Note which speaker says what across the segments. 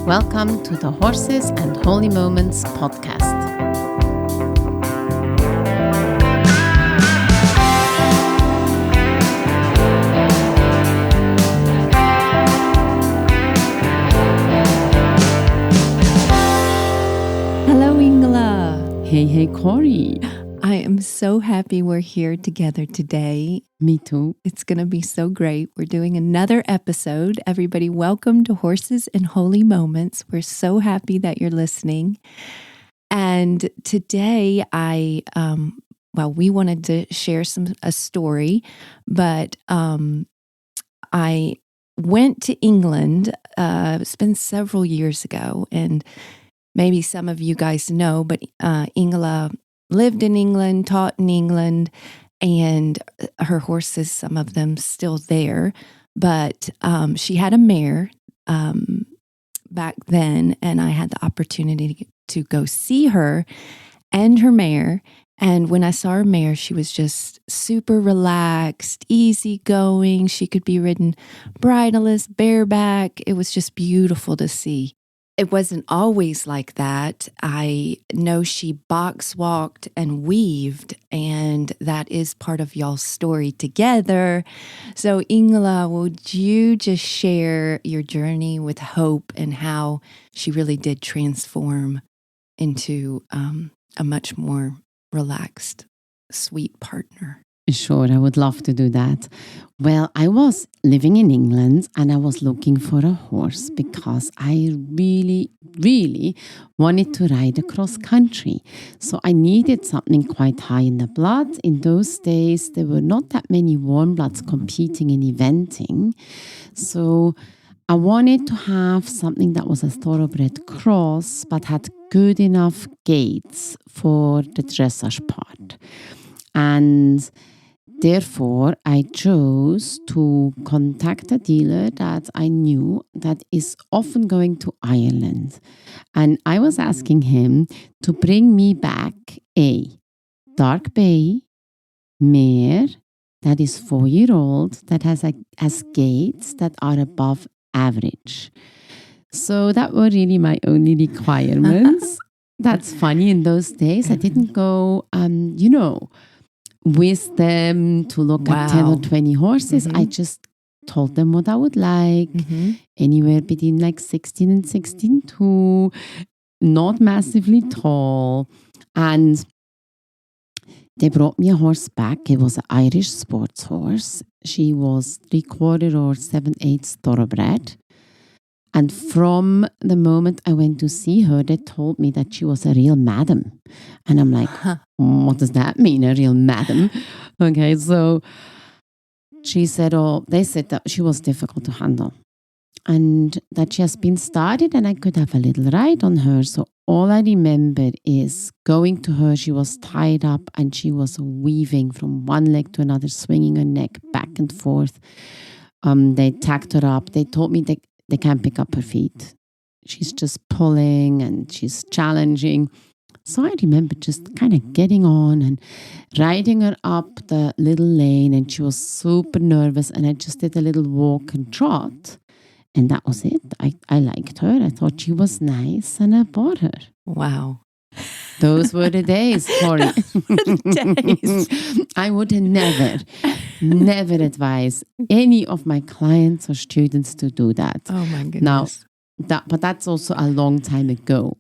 Speaker 1: Welcome to the Horses and Holy Moments podcast.
Speaker 2: Hello, Ingela.
Speaker 1: Hey, Corrie.
Speaker 2: I am so happy we're here together today.
Speaker 1: Me too.
Speaker 2: It's going to be so great. We're doing another episode. Everybody, welcome to Horses and Holy Moments. We're so happy that you're listening. And today we wanted to share a story, but I went to England. It's been several years ago, and maybe some of you guys know, but Ingela lived in England, taught in England, and her horses, some of them still there. But she had a mare back then, and I had the opportunity to go see her and her mare. And when I saw her mare, she was just super relaxed, easygoing. She could be ridden bridleless, bareback. It was just beautiful to see. It wasn't always like that. I know she box walked and weaved, and that is part of y'all's story together. So Ingela, would you just share your journey with Hope and how she really did transform into a much more relaxed, sweet partner?
Speaker 1: Sure, I would love to do that. Well, I was living in England and I was looking for a horse because I really, really wanted to ride across country. So I needed something quite high in the blood. In those days, there were not that many warm bloods competing in eventing. So I wanted to have something that was a thoroughbred cross but had good enough gaits for the dressage part. And therefore, I chose to contact a dealer that I knew that is often going to Ireland. And I was asking him to bring me back a dark bay mare that is 4-year-old, that has gaits that are above average. So that were really my only requirements. That's funny, in those days, I didn't go, with them to look at 10 or 20 horses. I just told them what I would like, anywhere between like 16 and 16.2, not massively tall. And they brought me a horse back. It was an Irish sports horse. She was 3/4 or 7/8 thoroughbred. And from the moment I went to see her, they told me that she was a real madam. And I'm like, what does that mean, a real madam? Okay, so they said that she was difficult to handle. And that she has been started and I could have a little ride on her. So all I remember is going to her, she was tied up and she was weaving from one leg to another, swinging her neck back and forth. They tacked her up. They told me they can't pick up her feet. She's just pulling and she's challenging. So I remember just kind of getting on and riding her up the little lane, and she was super nervous, and I just did a little walk and trot, and that was it. I liked her. I thought she was nice and I bought her.
Speaker 2: Wow.
Speaker 1: Those were the days, Corrie. I would never advise any of my clients or students to do that.
Speaker 2: Oh my goodness.
Speaker 1: Now, but that's also a long time ago,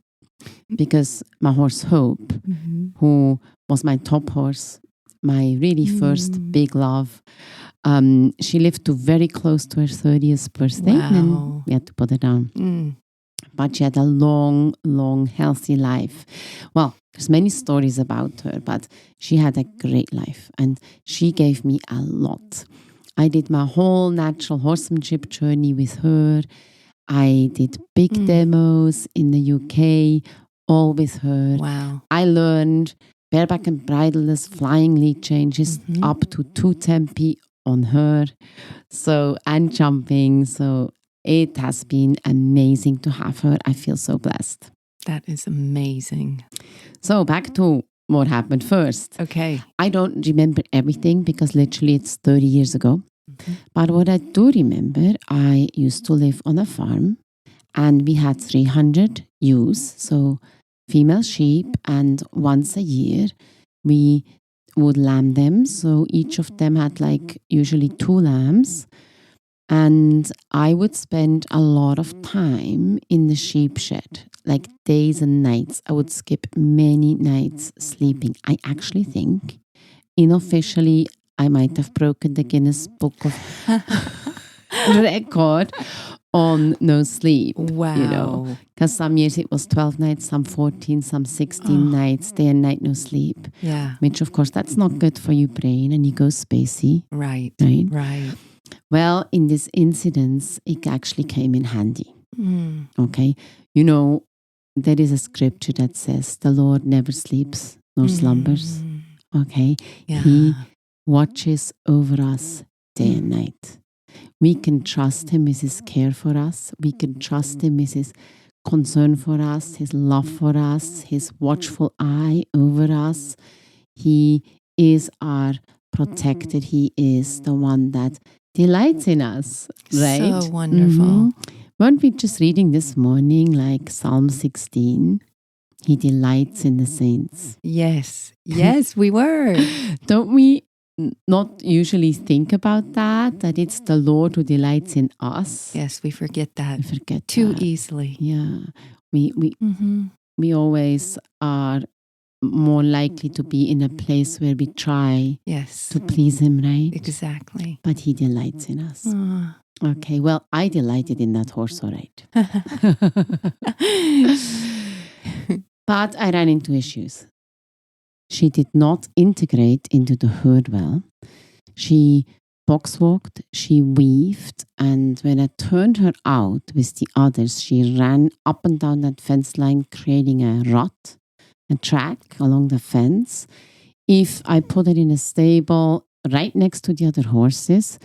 Speaker 1: because my horse Hope, who was my top horse, my really first big love, she lived to very close to her 30th birthday.
Speaker 2: Wow.
Speaker 1: And we had to put her down. But she had a long, long, healthy life. Well, there's many stories about her, but she had a great life and she gave me a lot. I did my whole natural horsemanship journey with her. I did big demos in the UK, all with her.
Speaker 2: Wow.
Speaker 1: I learned bareback and bridleless flying lead changes up to 2 tempi on her. And jumping. So it has been amazing to have her. I feel so blessed.
Speaker 2: That is amazing.
Speaker 1: So back to what happened first.
Speaker 2: Okay.
Speaker 1: I don't remember everything because literally it's 30 years ago. But what I do remember, I used to live on a farm and we had 300 ewes, so female sheep, and once a year we would lamb them. So each of them had like usually 2 lambs. And I would spend a lot of time in the sheep shed, like days and nights. I would skip many nights sleeping. I actually think, unofficially, I might have broken the Guinness Book of Record on no sleep.
Speaker 2: Wow.
Speaker 1: Because some years it was 12 nights, some 14, some 16 nights, day and night, no sleep.
Speaker 2: Yeah.
Speaker 1: Which, of course, that's not good for your brain, and you go spacey.
Speaker 2: Right.
Speaker 1: Well, in this incident, it actually came in handy.
Speaker 2: Mm.
Speaker 1: Okay. There is a scripture that says the Lord never sleeps nor slumbers. Okay.
Speaker 2: Yeah.
Speaker 1: He watches over us day and night. We can trust Him with His care for us. We can trust Him with His concern for us, His love for us, His watchful eye over us. He is our protector. He is the one that delights in us, right?
Speaker 2: So wonderful.
Speaker 1: Weren't we just reading this morning, like Psalm 16? He delights in the saints.
Speaker 2: Yes, we were.
Speaker 1: Don't we not usually think about that it's the Lord who delights in us?
Speaker 2: Yes, we forget that.
Speaker 1: We forget
Speaker 2: too
Speaker 1: that.
Speaker 2: easily.
Speaker 1: Yeah. We always are more likely to be in a place where we try to please Him, right?
Speaker 2: Exactly.
Speaker 1: But He delights in us. Okay, well, I delighted in that horse, all right. But I ran into issues. She did not integrate into the herd well. She box walked, she weaved, and when I turned her out with the others, she ran up and down that fence line, creating a rut, a track along the fence. If I put her in a stable right next to the other horses,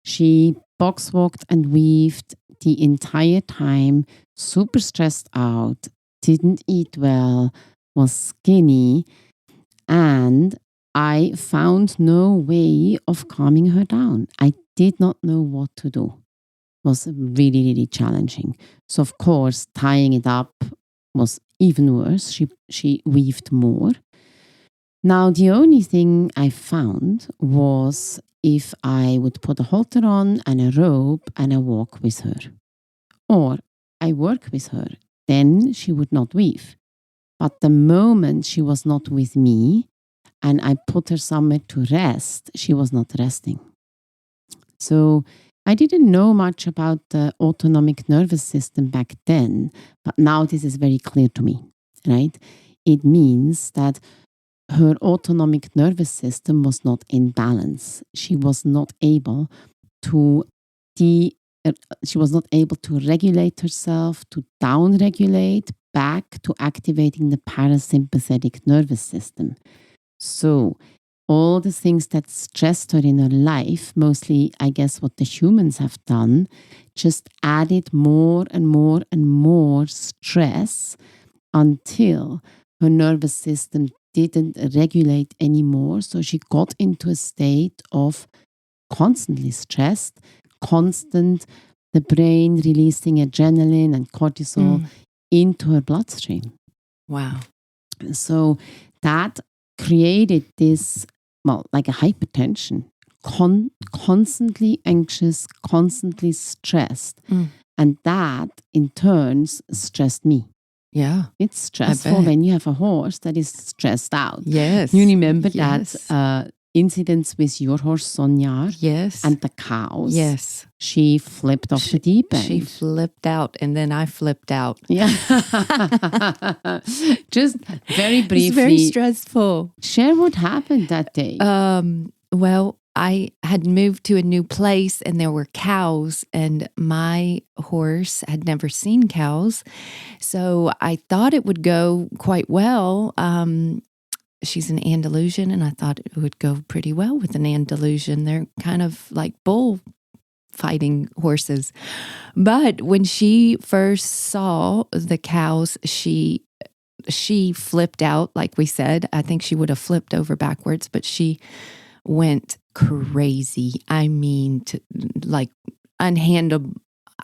Speaker 1: she box walked and weaved the entire time, super stressed out, didn't eat well, was skinny, and I found no way of calming her down. I did not know what to do. It was really, really challenging. So, of course, tying it up was even worse. She weaved more. Now, the only thing I found was if I would put a halter on and a rope and I walk with her, or I work with her, then she would not weave. But the moment she was not with me and I put her somewhere to rest, she was not resting. So I didn't know much about the autonomic nervous system back then, but now this is very clear to me, right? It means that her autonomic nervous system was not in balance. She was not able to regulate herself, to down-regulate back to activating the parasympathetic nervous system. So all the things that stressed her in her life, mostly, I guess, what the humans have done, just added more and more and more stress until her nervous system didn't regulate anymore. So she got into a state of constantly stressed, the brain releasing adrenaline and cortisol into her bloodstream.
Speaker 2: Wow.
Speaker 1: So that created this, like a hypertension, constantly anxious, constantly stressed. And that in turn stressed me.
Speaker 2: Yeah.
Speaker 1: It's stressful when you have a horse that is stressed out.
Speaker 2: Yes.
Speaker 1: You remember that incidents with your horse, Sonja?
Speaker 2: Yes.
Speaker 1: And the cows?
Speaker 2: Yes.
Speaker 1: She flipped off the deep end.
Speaker 2: She flipped out and then I flipped out.
Speaker 1: Yeah. Just very briefly.
Speaker 2: It's very stressful.
Speaker 1: Share what happened that day.
Speaker 2: Well, I had moved to a new place and there were cows and my horse had never seen cows. So I thought it would go quite well. She's an Andalusian and I thought it would go pretty well with an Andalusian. They're kind of like bull fighting horses. But when she first saw the cows, she flipped out, like we said. I think she would have flipped over backwards, but she went crazy. I mean, like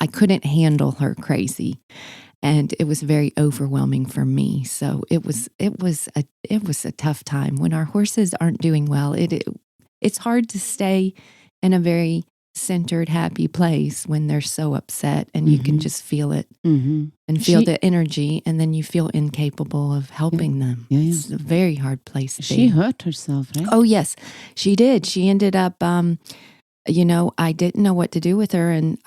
Speaker 2: I couldn't handle her crazy. And it was very overwhelming for me. So it was a tough time. When our horses aren't doing well, it's hard to stay in a very centered, happy place when they're so upset, and you can just feel it and feel the energy, and then you feel incapable of helping them.
Speaker 1: Yeah.
Speaker 2: It's a very hard place to be.
Speaker 1: She hurt herself, right?
Speaker 2: Oh, yes, she did. She ended up, I didn't know what to do with her, and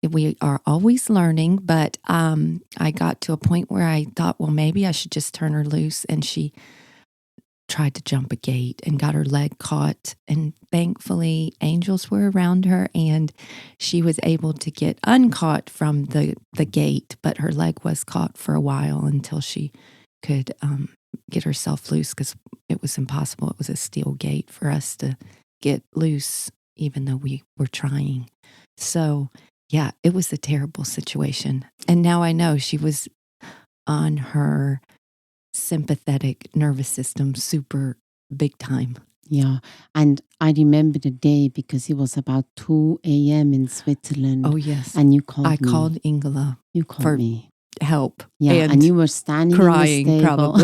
Speaker 2: we are always learning, but I got to a point where I thought, well, maybe I should just turn her loose. And she tried to jump a gate and got her leg caught. And thankfully, angels were around her, and she was able to get uncaught from the gate, but her leg was caught for a while until she could get herself loose, because it was impossible. It was a steel gate for us to get loose, even though we were trying. So yeah, it was a terrible situation. And now I know she was on her sympathetic nervous system super big time.
Speaker 1: Yeah. And I remember the day because it was about 2 a.m. in Switzerland.
Speaker 2: Oh, yes.
Speaker 1: And you called me.
Speaker 2: I called Ingela.
Speaker 1: You called me.
Speaker 2: Help.
Speaker 1: Yeah, and you were standing
Speaker 2: crying,
Speaker 1: in the stable.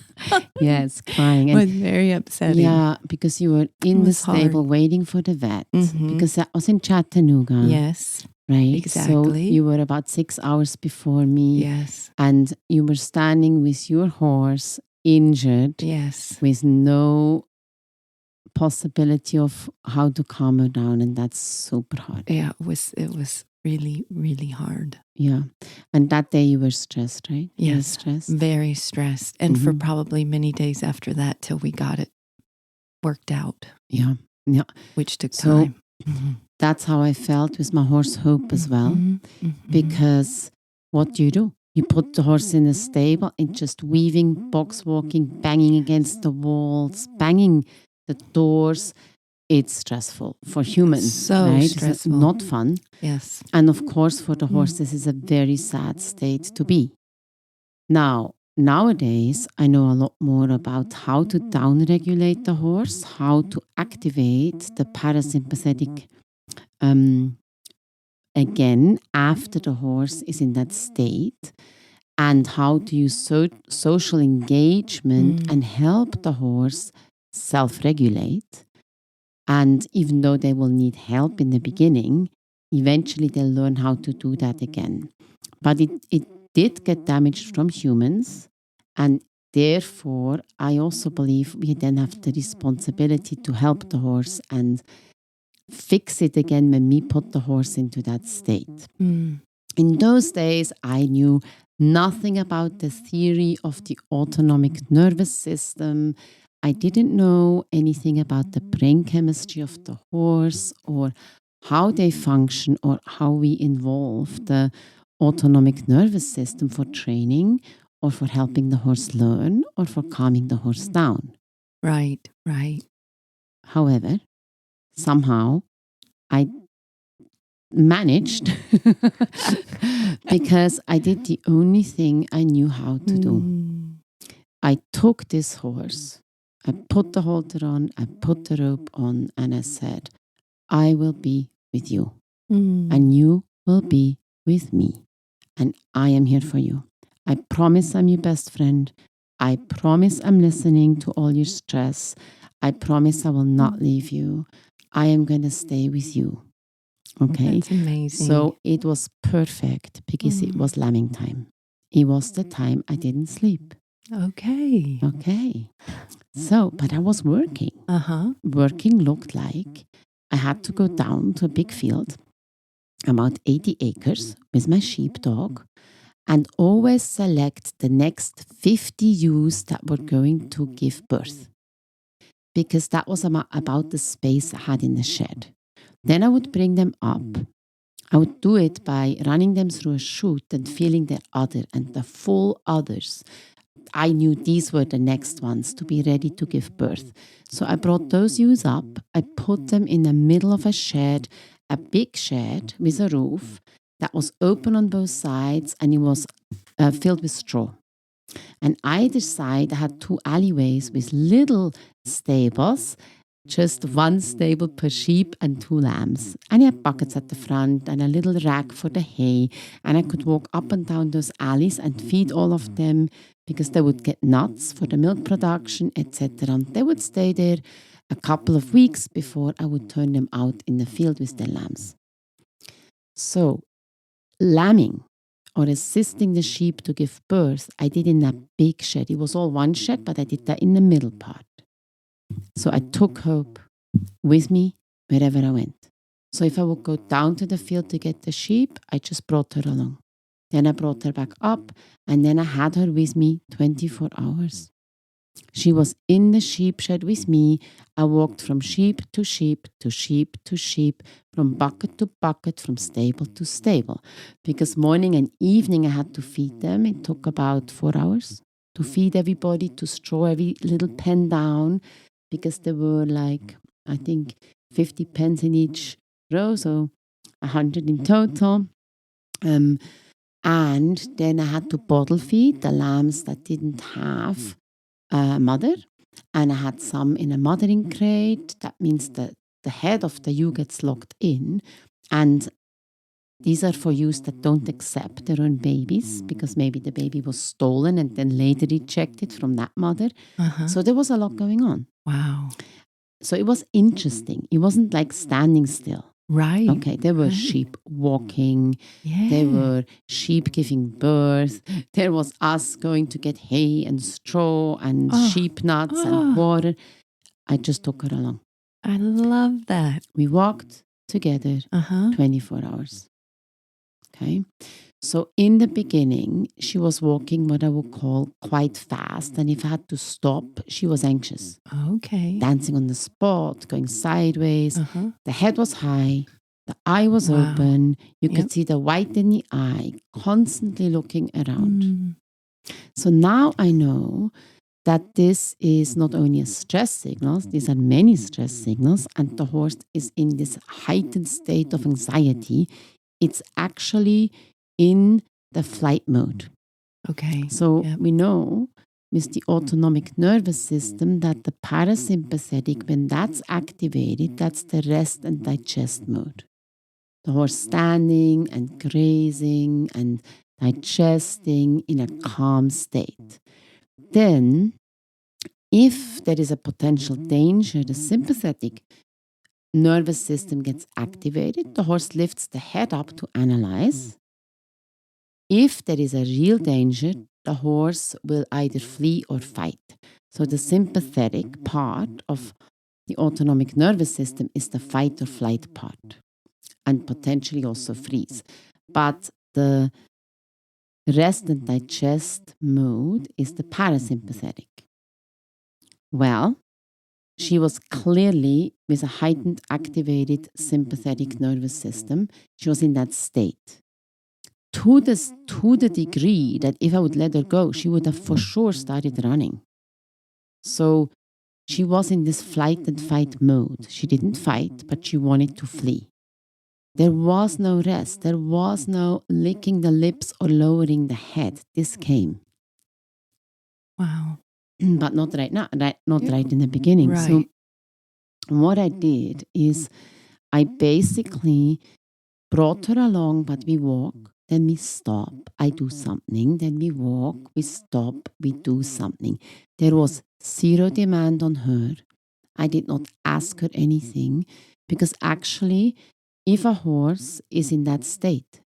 Speaker 2: probably.
Speaker 1: Yes, crying.
Speaker 2: It was very upsetting.
Speaker 1: Yeah, because you were in the stable waiting for the vet, because that was in Chattanooga.
Speaker 2: Yes.
Speaker 1: Right?
Speaker 2: Exactly.
Speaker 1: So you were about 6 hours before me.
Speaker 2: Yes.
Speaker 1: And you were standing with your horse injured.
Speaker 2: Yes.
Speaker 1: With no possibility of how to calm her down. And that's super hard.
Speaker 2: Yeah, it was really, really hard.
Speaker 1: Yeah. And that day you were stressed, right?
Speaker 2: Yes.
Speaker 1: Stressed?
Speaker 2: Very stressed. And for probably many days after that till we got it worked out.
Speaker 1: Yeah. Yeah.
Speaker 2: Which took time.
Speaker 1: That's how I felt with my horse Hope as well. Because what do? You put the horse in a stable and just weaving, box walking, banging against the walls, banging the doors. It's stressful for humans.
Speaker 2: So
Speaker 1: right?
Speaker 2: stressful.
Speaker 1: It's not fun.
Speaker 2: Yes.
Speaker 1: And of course, for the horse, this is a very sad state to be. Now, nowadays, I know a lot more about how to downregulate the horse, how to activate the parasympathetic again after the horse is in that state, and how to use social engagement and help the horse self-regulate. And even though they will need help in the beginning, eventually they'll learn how to do that again. But it did get damaged from humans, and therefore I also believe we then have the responsibility to help the horse and fix it again when we put the horse into that state. In those days, I knew nothing about the theory of the autonomic nervous system. I didn't know anything about the brain chemistry of the horse, or how they function, or how we involve the autonomic nervous system for training, or for helping the horse learn, or for calming the horse down.
Speaker 2: Right.
Speaker 1: However, somehow I managed because I did the only thing I knew how to do. I took this horse, I put the halter on, I put the rope on, and I said, I will be with you, and you will be with me, and I am here for you. I promise I'm your best friend. I promise I'm listening to all your stress. I promise I will not leave you. I am going to stay with you. Okay?
Speaker 2: That's amazing.
Speaker 1: So it was perfect because it was lambing time. It was the time I didn't sleep.
Speaker 2: Okay.
Speaker 1: So, but I was working. Working looked like I had to go down to a big field, about 80 acres, with my sheepdog, and always select the next 50 ewes that were going to give birth, because that was about the space I had in the shed. Then I would bring them up. I would do it by running them through a chute and feeling their udder and the full udders. I knew these were the next ones to be ready to give birth. So I brought those ewes up. I put them in the middle of a shed, a big shed with a roof that was open on both sides, and it was filled with straw. And either side I had 2 alleyways with little stables just one stable per sheep and 2 lambs. And he had buckets at the front and a little rack for the hay. And I could walk up and down those alleys and feed all of them because they would get nuts for the milk production, etc. And they would stay there a couple of weeks before I would turn them out in the field with their lambs. So, lambing or assisting the sheep to give birth, I did in a big shed. It was all one shed, but I did that in the middle part. So I took Hope with me wherever I went. So if I would go down to the field to get the sheep, I just brought her along. Then I brought her back up, and then I had her with me 24 hours. She was in the sheep shed with me. I walked from sheep to sheep to sheep to sheep, from bucket to bucket, from stable to stable. Because morning and evening I had to feed them. It took about 4 hours to feed everybody, to straw every little pen down, because there were like, I think, 50 pens in each row, so 100 in total. And then I had to bottle feed the lambs that didn't have mother, and I had some in a mothering crate. That means that the head of the ewe gets locked in, and these are for ewes that don't accept their own babies because maybe the baby was stolen and then later rejected from that mother. So there was a lot going on.
Speaker 2: Wow.
Speaker 1: So it was interesting. It wasn't like standing still.
Speaker 2: Right.
Speaker 1: Okay, there were sheep walking.
Speaker 2: Yeah.
Speaker 1: There were sheep giving birth. There was us going to get hay and straw and sheep nuts and water. I just took her along.
Speaker 2: I love that.
Speaker 1: We walked together 24 hours. Okay. So in the beginning, she was walking what I would call quite fast. And if I had to stop, she was anxious.
Speaker 2: Okay.
Speaker 1: Dancing on the spot, going sideways. The head was high. The eye was open. You could see the white in the eye, constantly looking around. So now I know that this is not only a stress signal, these are many stress signals, and the horse is in this heightened state of anxiety. It's actually in the flight mode.
Speaker 2: Okay.
Speaker 1: So we know with the autonomic nervous system that the parasympathetic, when that's activated, that's the rest and digest mode. The horse standing and grazing and digesting in a calm state. Then, if there is a potential danger, the sympathetic nervous system gets activated. The horse lifts the head up to analyze. If there is a real danger, the horse will either flee or fight. So the sympathetic part of the autonomic nervous system is the fight or flight part, and potentially also freeze. But the rest and digest mode is the parasympathetic. Well, she was clearly with a heightened activated sympathetic nervous system. She was in that state. To the degree that if I would let her go, she would have for sure started running. So she was in this flight and fight mode. She didn't fight, but she wanted to flee. There was no rest. There was no licking the lips or lowering the head. This came.
Speaker 2: Wow.
Speaker 1: But not right now, right in the beginning.
Speaker 2: Right.
Speaker 1: So what I did is I basically brought her along, but we walk, then we stop, I do something, then we walk, we stop, we do something. There was zero demand on her. I did not ask her anything because actually, if a horse is in that state,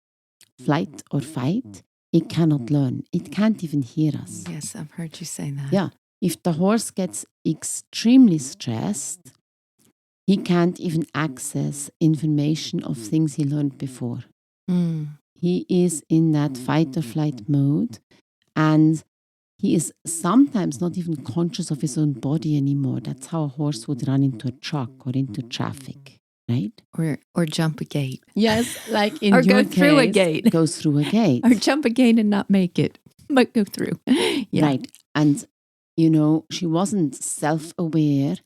Speaker 1: flight or fight, it cannot learn. It can't even hear us.
Speaker 2: Yes, I've heard you say that.
Speaker 1: Yeah. If the horse gets extremely stressed, he can't even access information of things he learned before. He is in that fight or flight mode, and he is sometimes not even conscious of his own body anymore. That's how a horse would run into a truck or into traffic, right?
Speaker 2: Or jump a gate.
Speaker 1: Yes, like in
Speaker 2: or
Speaker 1: your
Speaker 2: go through a gate.
Speaker 1: Goes through a gate.
Speaker 2: Or jump a gate and not make it, but go through. Yeah.
Speaker 1: Right. And, she wasn't self-aware.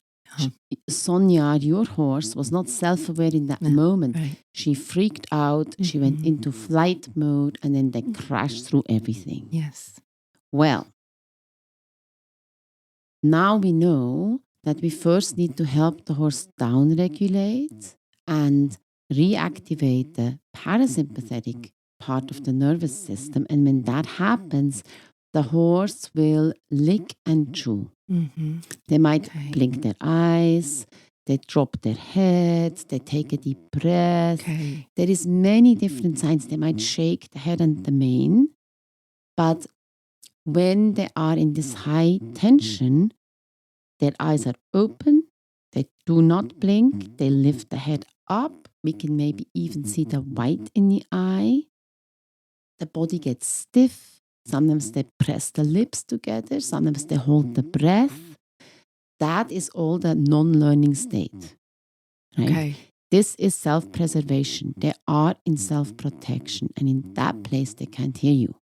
Speaker 1: Sonia, your horse, was not self-aware in that moment.
Speaker 2: Right.
Speaker 1: She freaked out. She went into flight mode, and then they crashed through everything.
Speaker 2: Yes.
Speaker 1: Well, now we know that we first need to help the horse down-regulate and reactivate the parasympathetic part of the nervous system. And when that happens, the horse will lick and chew.
Speaker 2: Mm-hmm.
Speaker 1: They might
Speaker 2: Okay.
Speaker 1: blink their eyes, they drop their heads, they take a deep breath.
Speaker 2: Okay.
Speaker 1: There is many different signs. They might shake the head and the mane. But when they are in this high tension, their eyes are open, they do not blink, they lift the head up. We can maybe even see the white in the eye. The body gets stiff. Sometimes they press the lips together. Sometimes they hold the breath. That is all the non-learning state. Right?
Speaker 2: Okay.
Speaker 1: This is self-preservation. They are in self-protection. And in that place, they can't hear you.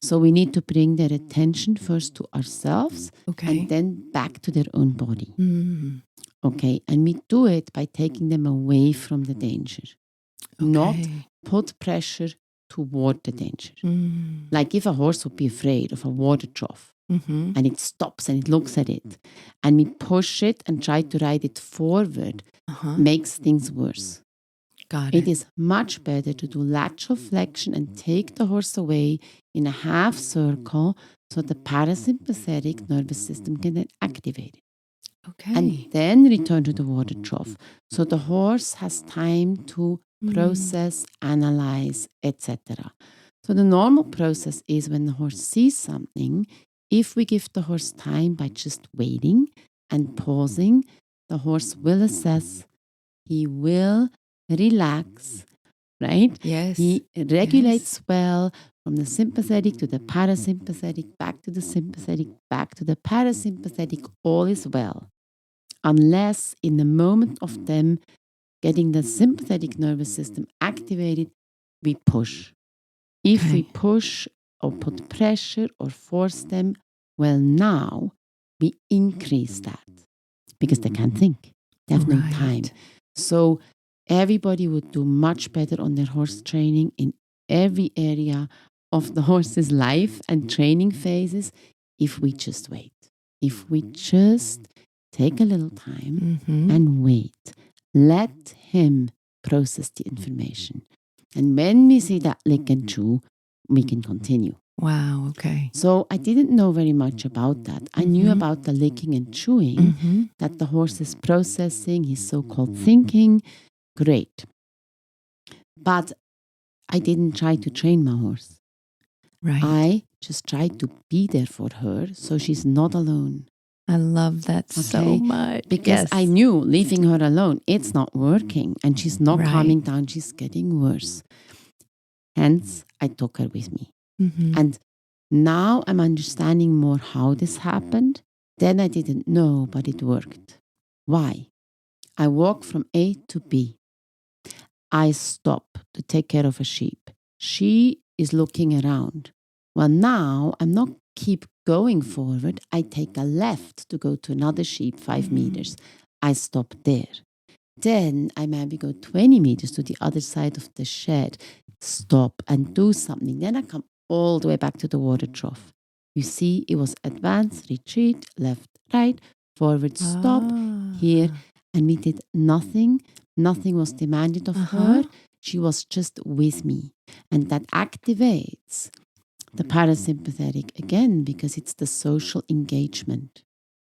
Speaker 1: So we need to bring their attention first to ourselves
Speaker 2: Okay.
Speaker 1: and then back to their own body.
Speaker 2: Mm.
Speaker 1: Okay, and we do it by taking them away from the danger, not
Speaker 2: Okay.
Speaker 1: put pressure toward the danger.
Speaker 2: Mm.
Speaker 1: Like if a horse would be afraid of a water trough
Speaker 2: Mm-hmm.
Speaker 1: and it stops and it looks at it and we push it and try to ride it forward,
Speaker 2: Uh-huh.
Speaker 1: makes things worse.
Speaker 2: Got
Speaker 1: It
Speaker 2: it.
Speaker 1: is much better to do lateral flexion and take the horse away in a half circle so the parasympathetic nervous system can then activate it.
Speaker 2: Okay.
Speaker 1: And then return to the water trough. So the horse has time to process, analyze, etc. So the normal process is when the horse sees something, if we give the horse time by just waiting and pausing, the horse will assess, he will relax, right?
Speaker 2: Yes.
Speaker 1: He regulates well from the sympathetic to the parasympathetic, back to the sympathetic, back to the parasympathetic, all is well. Unless in the moment of them getting the sympathetic nervous system activated, we push. If we
Speaker 2: Okay.
Speaker 1: push or put pressure or force them, well, now we increase that because they can't think. They have no
Speaker 2: Right.
Speaker 1: time. So everybody would do much better on their horse training in every area of the horse's life and training phases if we just wait. If we just take a little time
Speaker 2: Mm-hmm.
Speaker 1: and wait. Let him process the information. And when we see that lick and chew, we can continue.
Speaker 2: Wow. Okay.
Speaker 1: So I didn't know very much about that. I knew
Speaker 2: Mhm.
Speaker 1: about the licking and chewing,
Speaker 2: Mm-hmm.
Speaker 1: that the horse is processing his so-called thinking. Great. But I didn't try to train my horse.
Speaker 2: Right.
Speaker 1: I just tried to be there for her so she's not alone.
Speaker 2: I love that so
Speaker 1: Okay,
Speaker 2: much.
Speaker 1: Because
Speaker 2: Yes.
Speaker 1: I knew leaving her alone, it's not working and she's not
Speaker 2: Right.
Speaker 1: calming down, she's getting worse. Hence, I took her with me.
Speaker 2: Mm-hmm.
Speaker 1: And now I'm understanding more how this happened. Then I didn't know, but it worked. Why? I walk from A to B. I stop to take care of a sheep. She is looking around. Well, now I'm not keep going forward. I take a left to go to another sheep 5 meters. I stop there. Then I maybe go 20 meters to the other side of the shed, stop and do something. Then I come all the way back to the water trough. You see, it was advance, retreat, left, right, forward, stop, here. And we did nothing. Nothing was demanded of her. She was just with me. And that activates the parasympathetic again because it's the social engagement,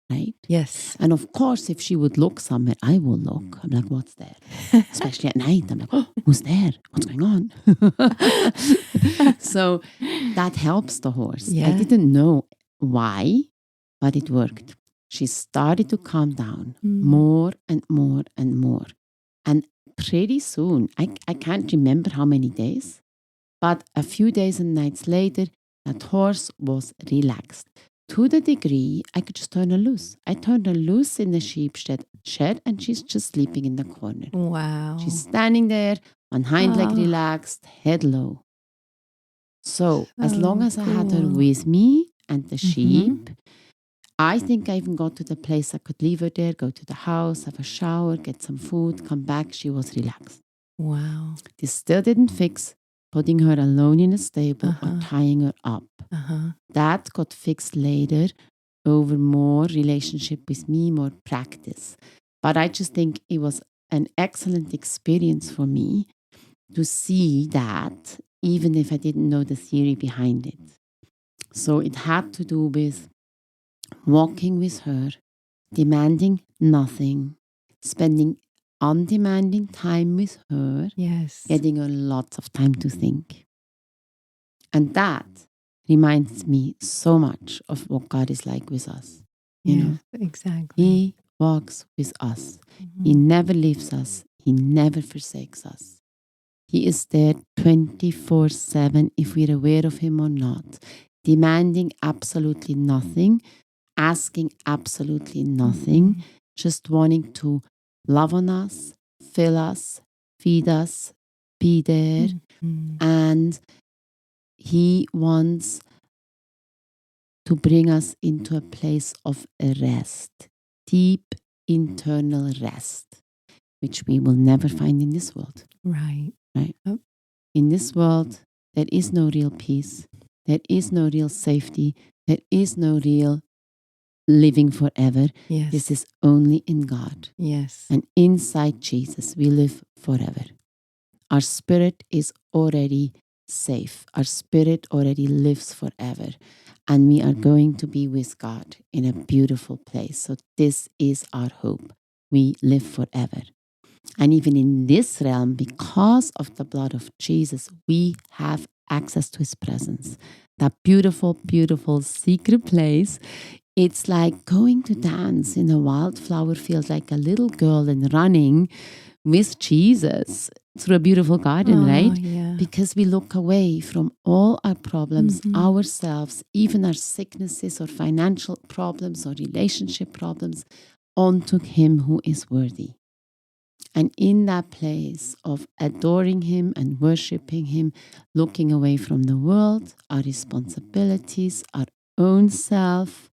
Speaker 1: right?
Speaker 2: Yes.
Speaker 1: And of course, if she would look somewhere, I will look. I'm like, what's there? Especially at night. I'm like, oh, who's there? What's going on? So that helps the horse.
Speaker 2: Yeah.
Speaker 1: I didn't know why, but it worked. She started to calm down more and more and more. And pretty soon, I can't remember how many days, but a few days and nights later, that horse was relaxed. To the degree I could just turn her loose. I turned her loose in the sheep shed and she's just sleeping in the corner.
Speaker 2: Wow.
Speaker 1: She's standing there, one hind leg relaxed, head low. So as long as I had her
Speaker 2: cool.
Speaker 1: with me and the sheep, I think I even got to the place I could leave her there, go to the house, have a shower, get some food, come back. She was relaxed.
Speaker 2: Wow.
Speaker 1: This still didn't fix putting her alone in a stable or tying her up. That got fixed later over more relationship with me, more practice. But I just think it was an excellent experience for me to see that, even if I didn't know the theory behind it. So it had to do with walking with her, demanding nothing, spending undemanding time with her,
Speaker 2: Yes.
Speaker 1: getting her lots of time to think. And that reminds me so much of what God is like with us. You know,
Speaker 2: exactly.
Speaker 1: He walks with us.
Speaker 2: Mhm.
Speaker 1: He never leaves us. He never forsakes us. He is there 24/7 if we're aware of Him or not, demanding absolutely nothing, asking absolutely nothing,
Speaker 2: Mhm.
Speaker 1: just wanting to love on us, fill us, feed us, be there.
Speaker 2: Mhm.
Speaker 1: And He wants to bring us into a place of rest, deep internal rest, which we will never find in this world.
Speaker 2: Right.
Speaker 1: Right.
Speaker 2: Oh.
Speaker 1: In this world, there is no real peace. There is no real safety. There is no real living forever.
Speaker 2: Yes.
Speaker 1: This is only in God.
Speaker 2: Yes.
Speaker 1: And inside Jesus, we live forever. Our spirit is already safe. Our spirit already lives forever. And we are going to be with God in a beautiful place. So this is our hope. We live forever. And even in this realm, because of the blood of Jesus, we have access to His presence. That beautiful, beautiful secret place. It's like going to dance in a wildflower field like a little girl and running with Jesus through a beautiful garden, right?
Speaker 2: Yeah.
Speaker 1: Because we look away from all our problems,
Speaker 2: Mhm.
Speaker 1: ourselves, even our sicknesses or financial problems or relationship problems, onto Him who is worthy. And in that place of adoring Him and worshiping Him, looking away from the world, our responsibilities, our own self,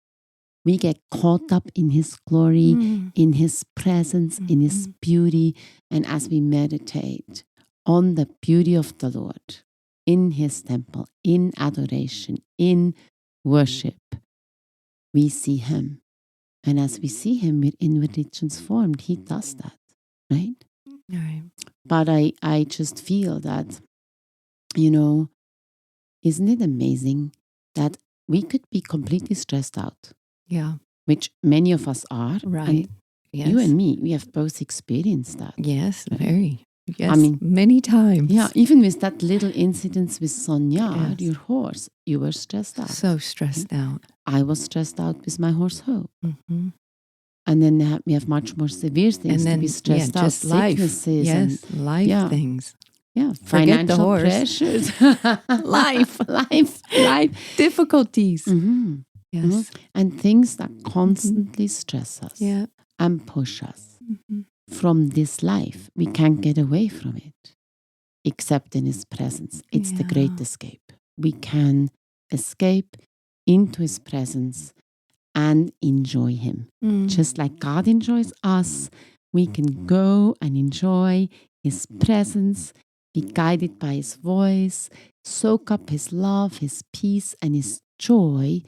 Speaker 1: we get caught up in His glory,
Speaker 2: Mm.
Speaker 1: in His presence, in His
Speaker 2: Mhm.
Speaker 1: beauty. And as we meditate on the beauty of the Lord in His temple, in adoration, in worship, we see Him. And as we see Him, we're inwardly transformed. He does that, right?
Speaker 2: Right.
Speaker 1: But I just feel that, you know, isn't it amazing that we could be completely stressed out,
Speaker 2: Yeah.
Speaker 1: which many of us are.
Speaker 2: Right.
Speaker 1: And
Speaker 2: Yes.
Speaker 1: you and me, we have both experienced that.
Speaker 2: Yes.
Speaker 1: Right?
Speaker 2: Very. Yes.
Speaker 1: I mean,
Speaker 2: many times.
Speaker 1: Yeah, even with that little incident with Sonia,
Speaker 2: Yes.
Speaker 1: your horse, you were stressed out.
Speaker 2: So stressed out.
Speaker 1: I was stressed out with my horse Hope.
Speaker 2: Mhm.
Speaker 1: And then we have much more severe things
Speaker 2: And then
Speaker 1: to be stressed out.
Speaker 2: just life.
Speaker 1: Sicknesses
Speaker 2: Yes.
Speaker 1: and
Speaker 2: Life things. Forget the
Speaker 1: financial
Speaker 2: horse.
Speaker 1: pressures.
Speaker 2: Life.
Speaker 1: life.
Speaker 2: Difficulties.
Speaker 1: Mhm.
Speaker 2: Yes.
Speaker 1: Mhm. And things that constantly stress us
Speaker 2: Yeah.
Speaker 1: and push us
Speaker 2: Mhm.
Speaker 1: from this life. We can't get away from it except in His presence. It's the great
Speaker 2: Yeah.
Speaker 1: escape. We can escape into His presence and enjoy Him.
Speaker 2: Mm.
Speaker 1: Just like God enjoys us, we can go and enjoy His presence, be guided by His voice, soak up His love, His peace, and His joy,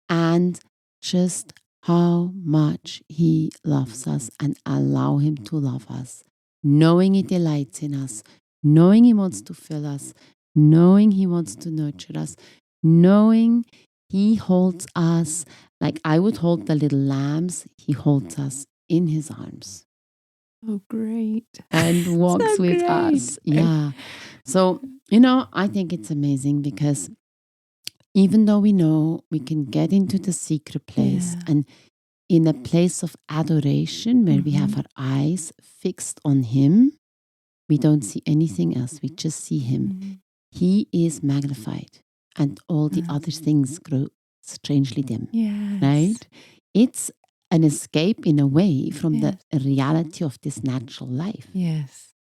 Speaker 1: and just how much He loves us and allow Him to love us, knowing He delights in us, knowing He wants to fill us, knowing He wants to nurture us, knowing He holds us like I would hold the little lambs. He holds us in His arms
Speaker 2: Oh, great.
Speaker 1: and walks
Speaker 2: So
Speaker 1: with
Speaker 2: great.
Speaker 1: us. Yeah. So, I think it's amazing because even though we know we can get into the secret place
Speaker 2: Yeah.
Speaker 1: and in a place of adoration where we have
Speaker 2: Mhm.
Speaker 1: our eyes fixed on Him, we don't see anything else. We just see Him.
Speaker 2: Mhm.
Speaker 1: He is magnified and all the other things grow strangely dim,
Speaker 2: Yes.
Speaker 1: right? It's an escape in a way from
Speaker 2: Yes.
Speaker 1: the reality of this natural life,
Speaker 2: Yes.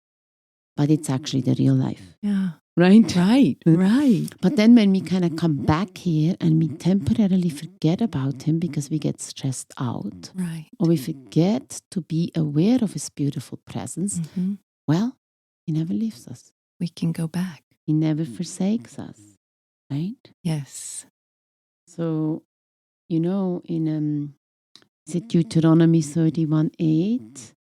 Speaker 1: but it's actually the real life,
Speaker 2: Yeah.
Speaker 1: right?
Speaker 2: Right. Right.
Speaker 1: But then when we kind of come back here and we temporarily forget about Him because we get stressed out,
Speaker 2: Right.
Speaker 1: or we forget to be aware of His beautiful presence,
Speaker 2: Mhm.
Speaker 1: well, He never leaves us.
Speaker 2: We can go back.
Speaker 1: He never forsakes us, right?
Speaker 2: Yes.
Speaker 1: So in is it Deuteronomy 31:8?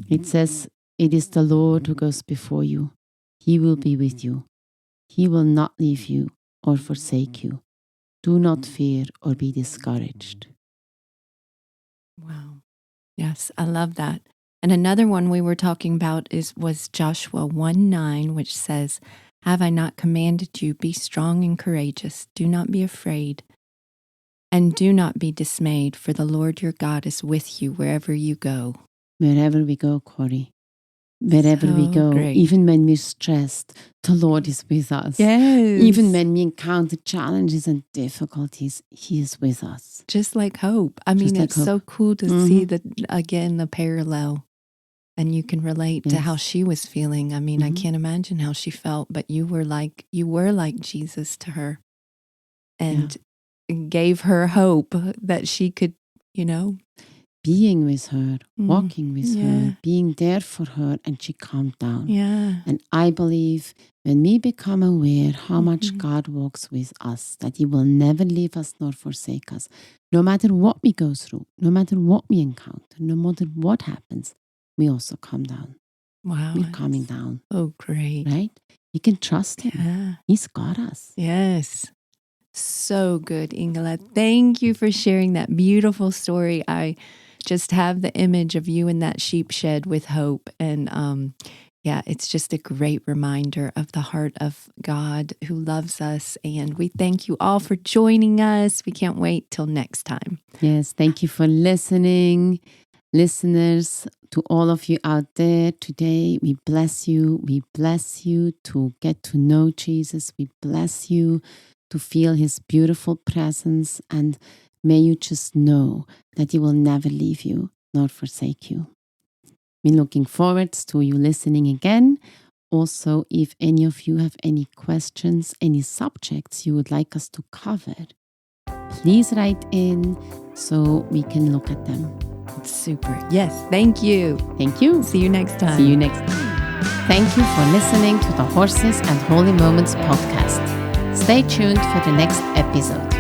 Speaker 1: It says, "It is the Lord who goes before you. He will be with you. He will not leave you or forsake you. Do not fear or be discouraged."
Speaker 2: Wow. Yes, I love that. And another one we were talking about was Joshua 1:9, which says, "Have I not commanded you, be strong and courageous. Do not be afraid. And do not be dismayed, for the Lord your God is with you wherever you go."
Speaker 1: Wherever we go, Corrie, wherever we
Speaker 2: So
Speaker 1: go,
Speaker 2: great.
Speaker 1: even when we're stressed, the Lord is with us.
Speaker 2: Yes.
Speaker 1: Even when we encounter challenges and difficulties, He is with us.
Speaker 2: Just like hope. I mean,
Speaker 1: like
Speaker 2: it's so
Speaker 1: hope.
Speaker 2: cool to see the parallel. And you can relate to how
Speaker 1: Yes.
Speaker 2: she was feeling. I mean, I can't imagine how she felt, but you were like Jesus to her, and gave her hope that she could,
Speaker 1: being with her, walking with her, being there for her, and she calmed down.
Speaker 2: Yeah.
Speaker 1: And I believe when we become aware how much God walks with us, that He will never leave us nor forsake us, no matter what we go through, no matter what we encounter, no matter what happens, we also calm down.
Speaker 2: Wow.
Speaker 1: We're calming down.
Speaker 2: Oh, great.
Speaker 1: Right? You can trust Him.
Speaker 2: Yeah.
Speaker 1: He's got us.
Speaker 2: Yes. So good, Ingela. Thank you for sharing that beautiful story. I just have the image of you in that sheep shed with hope. And it's just a great reminder of the heart of God who loves us. And we thank you all for joining us. We can't wait till next time.
Speaker 1: Yes, thank you for listening. Listeners, to all of you out there today, we bless you. We bless you to get to know Jesus. We bless you to feel His beautiful presence. And may you just know that He will never leave you nor forsake you. We're looking forward to you listening again. Also, if any of you have any questions, any subjects you would like us to cover, please write in so we can look at them.
Speaker 2: Super. Yes. Thank you.
Speaker 1: Thank you.
Speaker 2: See you next time.
Speaker 1: See you next time. Thank you for listening to the Horses and Holy Moments podcast. Stay tuned for the next episode.